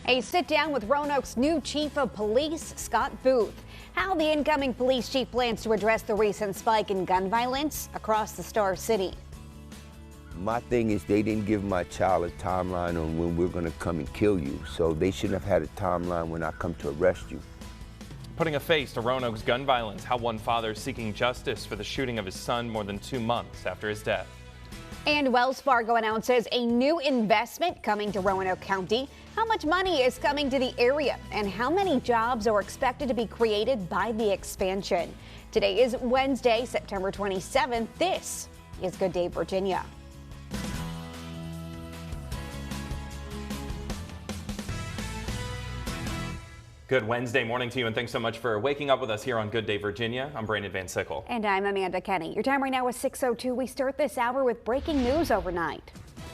A sit-down with Roanoke's new chief of police, Scott Booth. How the incoming police chief plans to address the recent spike in gun violence across the Star City. My thing is they didn't give my child a timeline on when we're going to come and kill you, so they shouldn't have had a timeline when I come to arrest you. Putting a face to Roanoke's gun violence, how one father is seeking justice for the shooting of his son more than 2 months after his death. And Wells Fargo announces a new investment coming to Roanoke County. How much money is coming to the area and how many jobs are expected to be created by the expansion? Today is Wednesday, September 27th. This is Good Day Virginia. Good Wednesday morning to you, and thanks so much for waking up with us here on Good Day Virginia. I'm Brandon Van Sickle. And I'm Amanda Kenny. Your time right now is 6:02. We start this hour with breaking news overnight.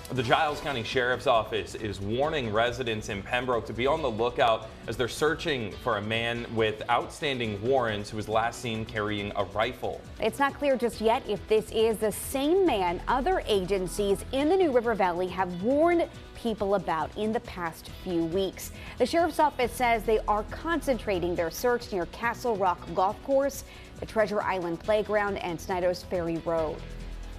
The Giles County Sheriff's Office is warning residents in Pembroke to be on the lookout as they're searching for a man with outstanding warrants who was last seen carrying a rifle. It's not clear just yet if this is the same man other agencies in the New River Valley have warned people about in the past few weeks. The Sheriff's Office says they are concentrating their search near Castle Rock Golf Course, the Treasure Island Playground, and Snyder's Ferry Road.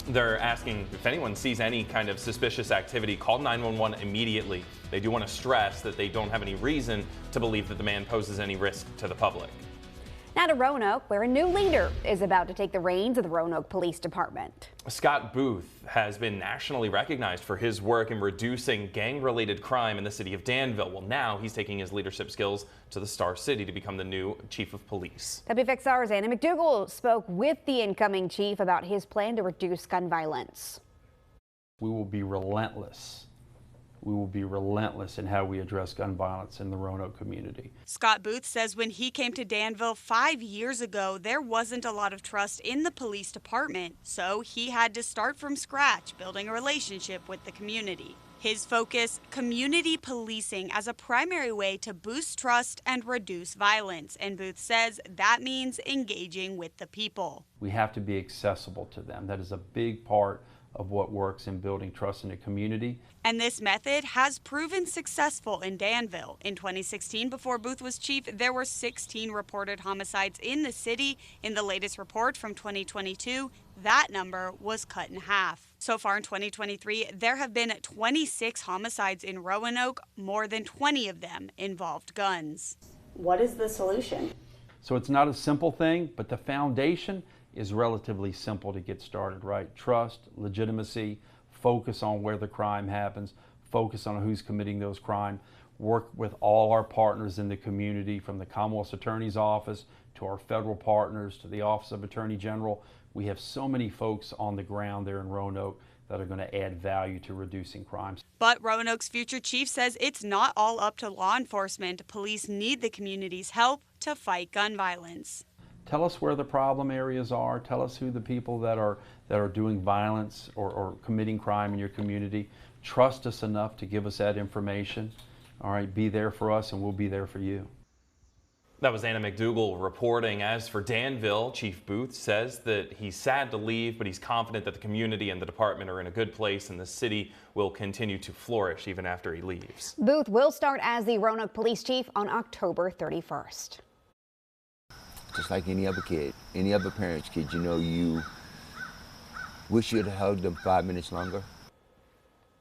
They're asking if anyone sees any kind of suspicious activity, call 911 immediately. They do want to stress that they don't have any reason to believe that the man poses any risk to the public. Now to Roanoke, where a new leader is about to take the reins of the Roanoke Police Department. Scott Booth has been nationally recognized for his work in reducing gang-related crime in the city of Danville. Well, now he's taking his leadership skills to the Star City to become the new chief of police. WFXR's Anna McDougal spoke with the incoming chief about his plan to reduce gun violence. We will be relentless. We will be relentless in how we address gun violence in the Roanoke community. Scott Booth says when he came to Danville 5 years ago, there wasn't a lot of trust in the police department, so he had to start from scratch, building a relationship with the community. His focus, community policing as a primary way to boost trust and reduce violence. And Booth says that means engaging with the people. We have to be accessible to them. That is a big part of what works in building trust in a community. And this method has proven successful in Danville. In 2016, before Booth was chief, there were 16 reported homicides in the city. In the latest report from 2022, that number was cut in half. So far in 2023, there have been 26 homicides in Roanoke. More than 20 of them involved guns. What is the solution? So it's not a simple thing, but the foundation is relatively simple to get started, right? Trust, legitimacy, focus on where the crime happens, focus on who's committing those crimes, work with all our partners in the community, from the Commonwealth Attorney's Office to our federal partners to the Office of Attorney General. We have so many folks on the ground there in Roanoke that are going to add value to reducing crimes. But Roanoke's future chief says it's not all up to law enforcement. Police need the community's help to fight gun violence. Tell us where the problem areas are. Tell us who the people that are doing violence or committing crime in your community. Trust us enough to give us that information. All right, be there for us and we'll be there for you. That was Anna McDougal reporting. As for Danville, Chief Booth says that he's sad to leave, but he's confident that the community and the department are in a good place and the city will continue to flourish even after he leaves. Booth will start as the Roanoke Police Chief on October 31st. Just like any other kid, any other parent's kid, you know, you wish you'd held them 5 minutes longer.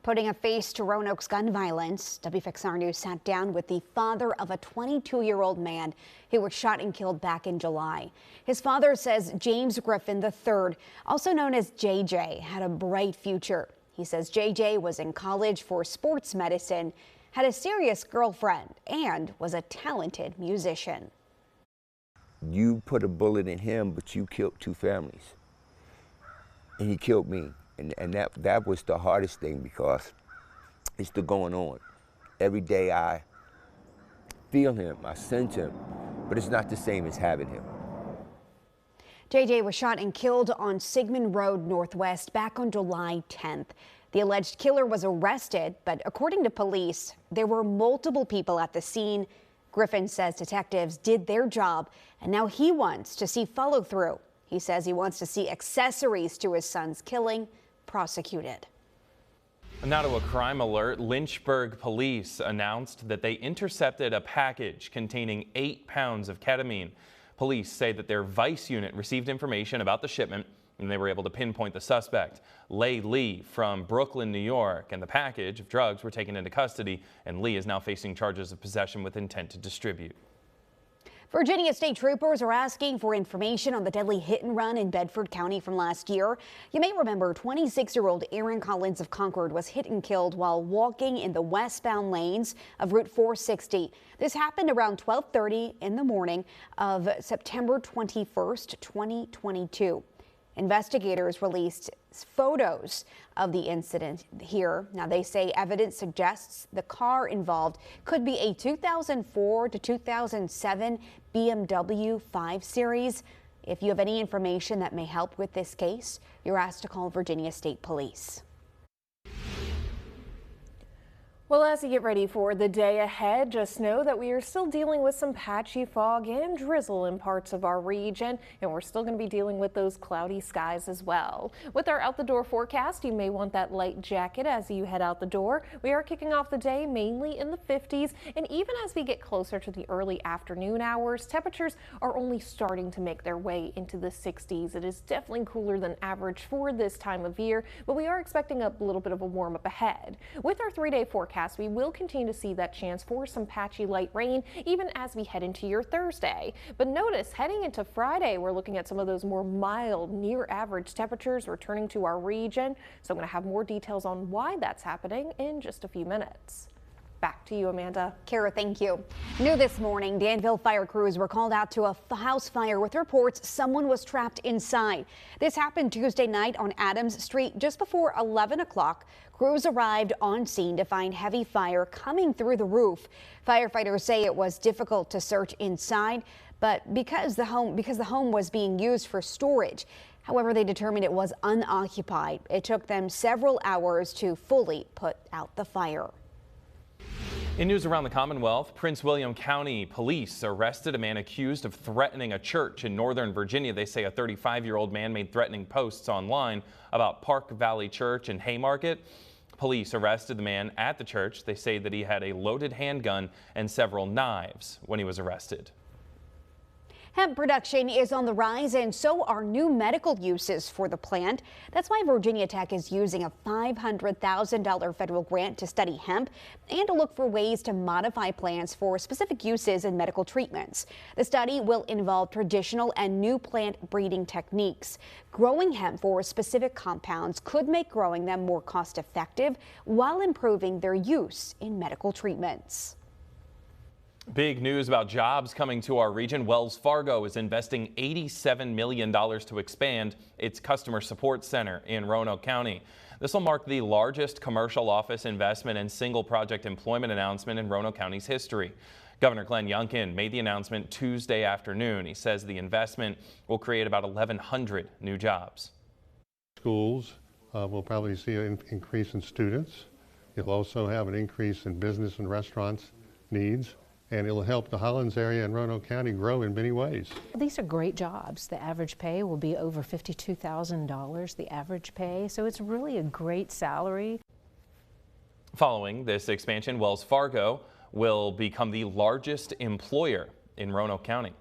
Putting a face to Roanoke's gun violence, WFXR News sat down with the father of a 22-year-old man who was shot and killed back in July. His father says James Griffin III, also known as JJ, had a bright future. He says JJ was in college for sports medicine, had a serious girlfriend, and was a talented musician. You put a bullet in him, but you killed 2 families. And he killed me. And that was the hardest thing, because it's still going on. Every day I feel him, I sense him, but it's not the same as having him. JJ was shot and killed on Sigmund Road Northwest back on July 10th. The alleged killer was arrested, but according to police, there were multiple people at the scene. Griffin says detectives did their job, and now he wants to see follow through. He says he wants to see accessories to his son's killing prosecuted. Now to a crime alert. Lynchburg police announced that they intercepted a package containing 8 pounds of ketamine. Police say that their Vice unit received information about the shipment and they were able to pinpoint the suspect, Lay Lee, from Brooklyn, New York, and the package of drugs were taken into custody, and Lee is now facing charges of possession with intent to distribute. Virginia state troopers are asking for information on the deadly hit and run in Bedford County from last year. You may remember 26-year-old Aaron Collins of Concord was hit and killed while walking in the westbound lanes of Route 460. This happened around 12:30 in the morning of September 21st, 2022. Investigators released photos of the incident here. Now, they say evidence suggests the car involved could be a 2004 to 2007 BMW 5 Series. If you have any information that may help with this case, you're asked to call Virginia State Police. Well, as you get ready for the day ahead, just know that we are still dealing with some patchy fog and drizzle in parts of our region, and we're still going to be dealing with those cloudy skies as well. With our out the door forecast, you may want that light jacket as you head out the door. We are kicking off the day mainly in the 50s, and even as we get closer to the early afternoon hours, temperatures are only starting to make their way into the 60s. It is definitely cooler than average for this time of year, but we are expecting a little bit of a warm up ahead. With our 3-day forecast, we will continue to see that chance for some patchy light rain even as we head into your Thursday. But notice heading into Friday, we're looking at some of those more mild, near average temperatures returning to our region. So I'm going to have more details on why that's happening in just a few minutes. Back to you, Amanda. Kara, thank you. New this morning, Danville fire crews were called out to a house fire with reports someone was trapped inside. This happened Tuesday night on Adams Street just before 11 o'clock. Crews arrived on scene to find heavy fire coming through the roof. Firefighters say it was difficult to search inside, but because the home was being used for storage. However, they determined it was unoccupied. It took them several hours to fully put out the fire. In news around the Commonwealth, Prince William County police arrested a man accused of threatening a church in Northern Virginia. They say a 35-year-old man made threatening posts online about Park Valley Church in Haymarket. Police arrested the man at the church. They say that he had a loaded handgun and several knives when he was arrested. Hemp production is on the rise, and so are new medical uses for the plant. That's why Virginia Tech is using a $500,000 federal grant to study hemp and to look for ways to modify plants for specific uses in medical treatments. The study will involve traditional and new plant breeding techniques. Growing hemp for specific compounds could make growing them more cost-effective while improving their use in medical treatments. Big news about jobs coming to our region. Wells Fargo is investing $87 million to expand its customer support center in Roanoke County. This will mark the largest commercial office investment and single project employment announcement in Roanoke County's history. Governor Glenn Youngkin made the announcement Tuesday afternoon. He says the investment will create about 1,100 new jobs. Schools will probably see an increase in students. You'll also have an increase in business and restaurants needs. And it will help the Hollins area and Roanoke County grow in many ways. These are great jobs. The average pay will be over $52,000, the average pay, so it's really a great salary. Following this expansion, Wells Fargo will become the largest employer in Roanoke County.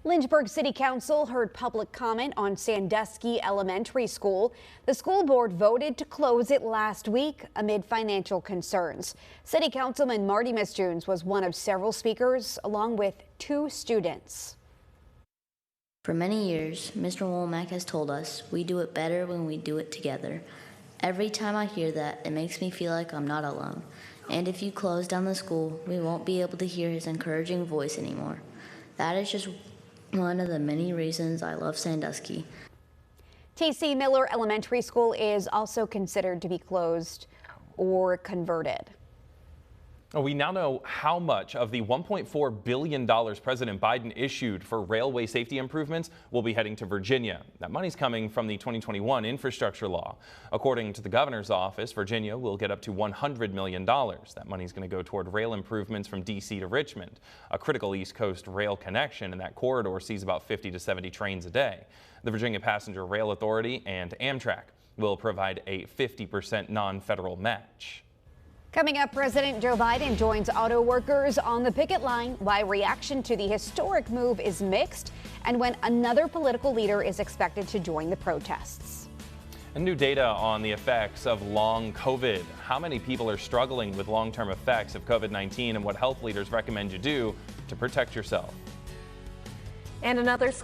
Lynchburg City Council heard public comment on Sandusky Elementary School. The school board voted to close it last week amid financial concerns. City Councilman Marty Misjuns was one of several speakers, along with 2 students. For many years, Mr. Womack has told us we do it better when we do it together. Every time I hear that, it makes me feel like I'm not alone. And if you close down the school, we won't be able to hear his encouraging voice anymore. That is just one of the many reasons I love Sandusky. T.C. Miller Elementary School is also considered to be closed or converted. We now know how much of the $1.4 billion President Biden issued for railway safety improvements will be heading to Virginia. That money's coming from the 2021 infrastructure law. According to the governor's office, Virginia will get up to $100 million. That money's going to go toward rail improvements from D.C. to Richmond. A critical East Coast rail connection in that corridor sees about 50 to 70 trains a day. The Virginia Passenger Rail Authority and Amtrak will provide a 50% non-federal match. Coming up, President Joe Biden joins auto workers on the picket line, why reaction to the historic move is mixed, and when another political leader is expected to join the protests. And new data on the effects of long COVID. How many people are struggling with long-term effects of COVID-19 and what health leaders recommend you do to protect yourself. And another school